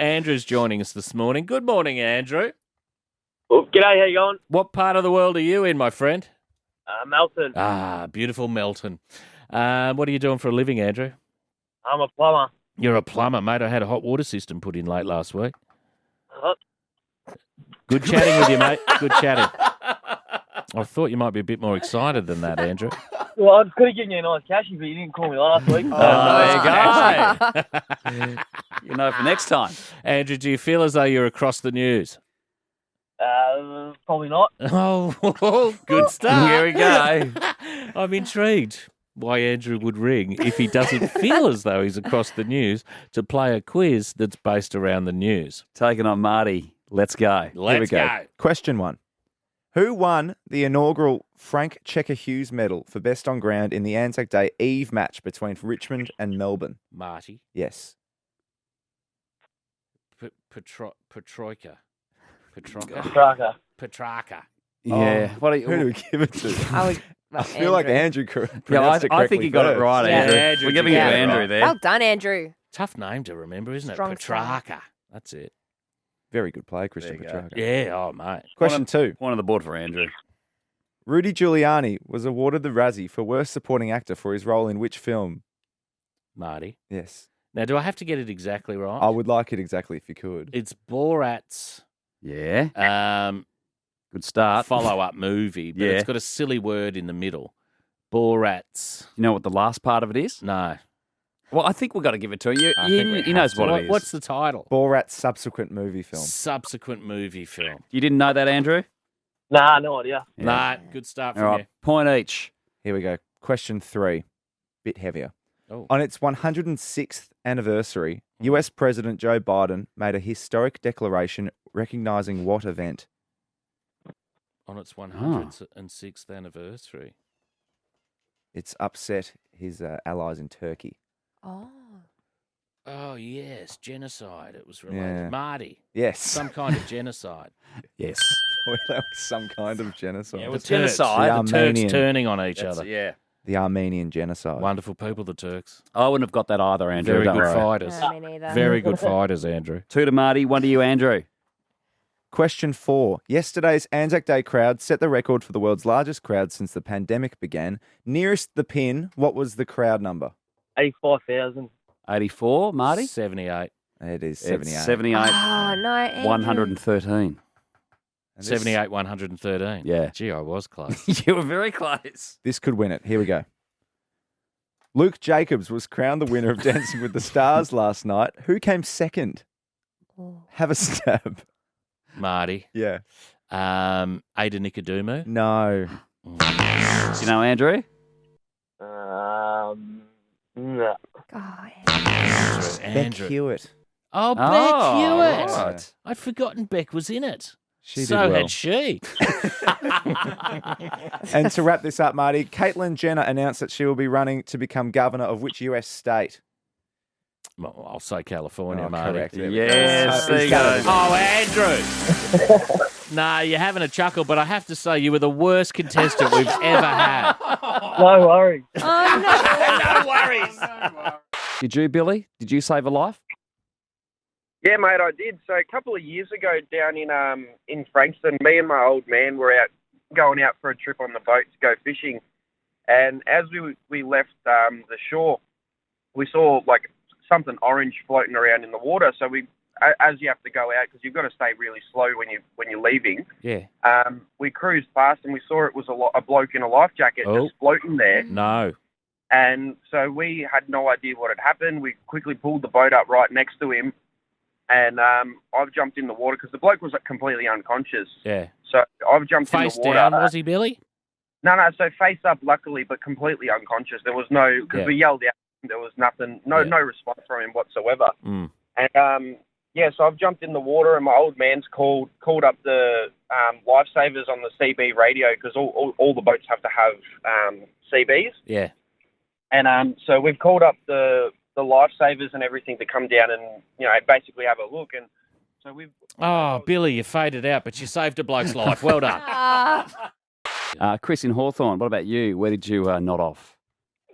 Andrew's joining us this morning. Good morning, Andrew. Well, g'day, how you going? What part of the world are you in, my friend? Melton. Ah, beautiful Melton. What are you doing for a living, Andrew? I'm a plumber. You're a plumber, mate. I had a hot water system put in late last week. Huh? Good chatting with you, mate. Good chatting. I thought you might be a bit more excited than that, Andrew. Well, I could have given you a nice cashy, but you didn't call me last week. There you go. You know for next time. Andrew, do you feel as though you're across the news? Probably not. Oh, good start. Here we go. I'm intrigued why Andrew would ring if he doesn't feel as though he's across the news to play a quiz that's based around the news. Taking on Marty. Let's go. Let's go. Question 1. Who won the inaugural Frank Checker Hughes medal for best on ground in the Anzac Day Eve match between Richmond and Melbourne? Marty. Yes. Petroika. Tracker. Petrarca. Yeah. What are you, Who do we give it to? I feel Andrew. like Andrew yeah, pronounced it I think correctly you got it first. right, Yeah. Andrew. Andrew, We're giving you it got to it Andrew right. there. Well done, Andrew. Tough name to remember, isn't Strong it? Petrarca. That's it. Very good play, Christian There you Petrarca. Yeah, oh, mate. Question 2. Point on the board for Andrew. Rudy Giuliani was awarded the Razzie for Worst Supporting Actor for his role in which film? Marty. Yes. Now, do I have to get it exactly right? I would like it exactly if you could. It's Borat's Yeah. Good start. follow-up movie, but Yeah. it's got a silly word in the middle. Borat's. You know what the last part of it is? No. Well, I think we've got to give it to him. I think we He knows have to. what it is. What's the title? Borat's subsequent movie film. Subsequent movie film. You didn't know that, Andrew? Nah, no idea. Yeah. Nah, good start All from right. Point each. Here we go. Question 3. Bit heavier. you. Oh. On its 106th anniversary, US President Joe Biden made a historic declaration recognizing what event? On its 106th anniversary. It's upset his allies in Turkey. Oh. Oh, yes, genocide. It was related. Yeah. Marty. Yes. Some kind of genocide. Yes. That was some kind of genocide. Yeah, The with genocide. The Turks Armenian. turning on each That's other. it, yeah. The Armenian genocide. Wonderful people, the Turks. I wouldn't have got that either, Andrew. Very Don't good worry. fighters. No, me neither. Very good fighters, Andrew. 2 to Marty, 1 to you, Andrew. Question 4. Yesterday's Anzac Day crowd set the record for the world's largest crowd since the pandemic began. Nearest the pin, what was the crowd number? 85,000. 84, Marty? 78. It is It's 78. 78, Oh, no, Andrew. 113. And this- 78, 113. Yeah. Gee, I was close. You were very close. This could win it. Here we go. Luke Jacobs was crowned the winner of Dancing with the Stars last night. Who came second? Oh. Have a stab. Marty. Yeah. Ada Nicodumu. No. Do you know Andrew? No. Oh, Andrew. Beck Hewitt. Oh, Beck Oh, Hewitt. right. I'd forgotten Beck was in it. She so did well. had she. And to wrap this up, Marty, Caitlyn Jenner announced that she will be running to become governor of which US state? Well, I'll say California, Oh, Marty. correct. There we Yes, go. there you go. Oh, Andrew. Nah, you're having a chuckle, but I have to say you were the worst contestant we've ever had. No worries. Oh, No worries. Did you, Billy? Did you save a life? Yeah, mate, I did. So a couple of years ago down in Frankston, me and my old man were going out for a trip on the boat to go fishing. And as we left the shore, we saw like something orange floating around in the water. So as you have to go out, because you've got to stay really slow when you're leaving, Yeah. we cruised past and we saw it was a bloke in a life jacket Oh. just floating there. No. And so we had no idea what had happened. We quickly pulled the boat up right next to him. And I've jumped in the water because the bloke was completely unconscious. Yeah. So I've jumped Face in the water. down, was he, Billy? No, so face up, luckily, but completely unconscious. There was no, because Yeah. we yelled out. There was nothing, no response from him whatsoever. Mm. And so I've jumped in the water, and my old man's called up the lifesavers on the CB radio because all the boats have to have CBs. Yeah. And so we've called up the lifesavers and everything to come down and basically have a look. And so we've. Oh, Billy, you faded out, but you saved a bloke's life. Well done. Chris in Hawthorn, what about you? Where did you nod off?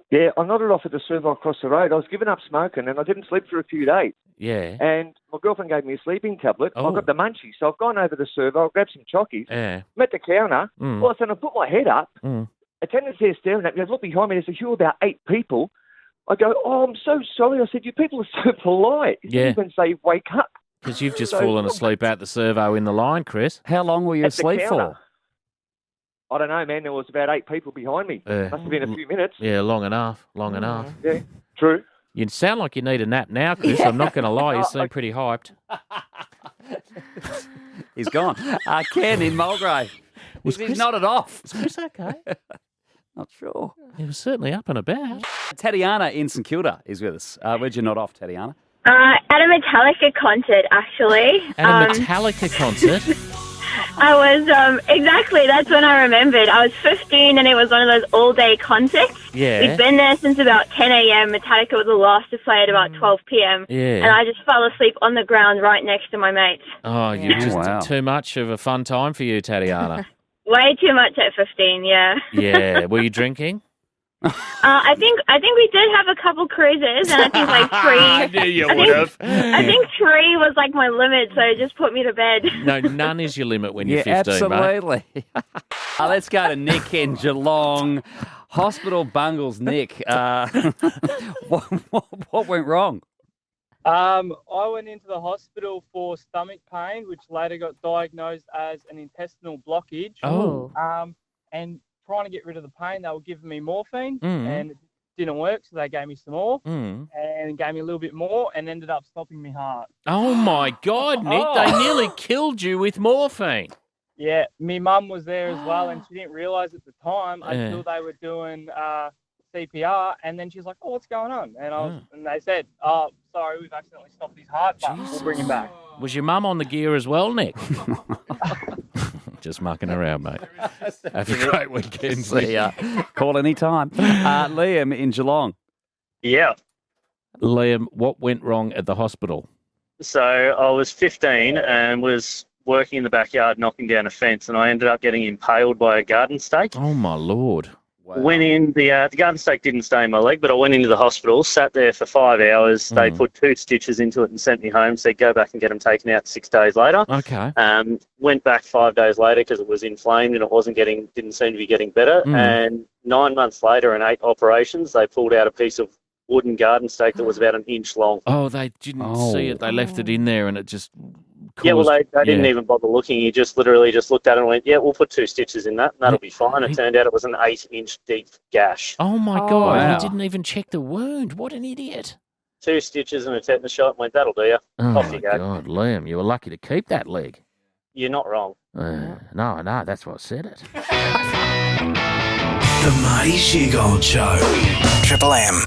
Yeah, I nodded off at the servo across the road. I was giving up smoking and I didn't sleep for a few days. Yeah. And my girlfriend gave me a sleeping tablet. Oh. I got the munchies. So I've gone over to the servo, I've grabbed some chockies, Yeah. met the counter. Mm. All of a sudden, I put my head up. Mm. Attendant's there staring at me. I look behind me. There's a queue of about 8 people. I go, oh, I'm so sorry. I said, you people are so polite. You Yeah. didn't even say, wake up. Because you've just So- fallen asleep out the servo in the line, Chris. How long were you At the asleep counter. for? I don't know, man. There was about 8 people behind me. Must have been a few minutes. Yeah, long enough. Long enough. Yeah, true. You sound like you need a nap now, Chris. I'm not going to lie. You seem pretty hyped. He's gone. Ken in Mulgrave. Was He's Chris- nodded off. Is Chris okay? Not sure. He was certainly up and about. Tatiana in St Kilda is with us. Where'd you nod off, Tatiana? At a Metallica concert, actually. At a Metallica concert. I was, exactly, that's when I remembered. I was 15 and it was one of those all-day concerts. Yeah. We'd been there since about 10 a.m. Metallica was the last to play at about 12 p.m. Yeah. And I just fell asleep on the ground right next to my mates. Oh, you just Wow. too much of a fun time for you, Tatiana. Way too much at 15, yeah. Yeah. Were you drinking? I think we did have a couple cruises, and I think like I three. knew you I would think- have. I think 3 was like my limit, so it just put me to bed. No, none is your limit when you're Yeah, 15, mate. absolutely. Let's go to Nick in Geelong. Hospital bungles, Nick. What went wrong? I went into the hospital for stomach pain, which later got diagnosed as an intestinal blockage. Oh. And trying to get rid of the pain, they were giving me morphine, Mm. and it didn't work, so they gave me some more, Mm. and gave me a little bit more, and ended up stopping my heart. Oh, my God, Nick. They nearly killed you with morphine. Yeah, my mum was there as well, and she didn't realise at the time Yeah. until they were doing CPR, and then she's like, "Oh, what's going on?" And and they said, "Oh, sorry, we've accidentally stopped his heart, but we'll bring him back." Was your mum on the gear as well, Nick? Just mucking around, mate. Have a great weekend. See ya. Call any time. Liam in Geelong. Yeah. Liam, what went wrong at the hospital? So I was 15 and was working in the backyard knocking down a fence, and I ended up getting impaled by a garden stake. Oh, my Lord. Went in, the garden stake didn't stay in my leg, but I went into the hospital, sat there for 5 hours. They put 2 stitches into it and sent me home, said go back and get them taken out 6 days later. Okay. Went back 5 days later because it was inflamed and it didn't seem to be getting better. And 9 months later and 8 operations, they pulled out a piece of wooden garden stake that was about an inch long. Oh, they didn't see it. They left it in there and it just caused... Yeah, well, they didn't even bother looking. He just literally just looked at it and went, yeah, we'll put 2 stitches in that and that'll be fine. It turned out it was an 8-inch deep gash. Oh, my God. wow. He didn't even check the wound. What an idiot. 2 stitches and a tetanus shot and went, that'll do you. Oh, Off my you go. God, Liam, you were lucky to keep that leg. You're not wrong. No, that's why I said it. The Marty Sheargold Show. Triple M.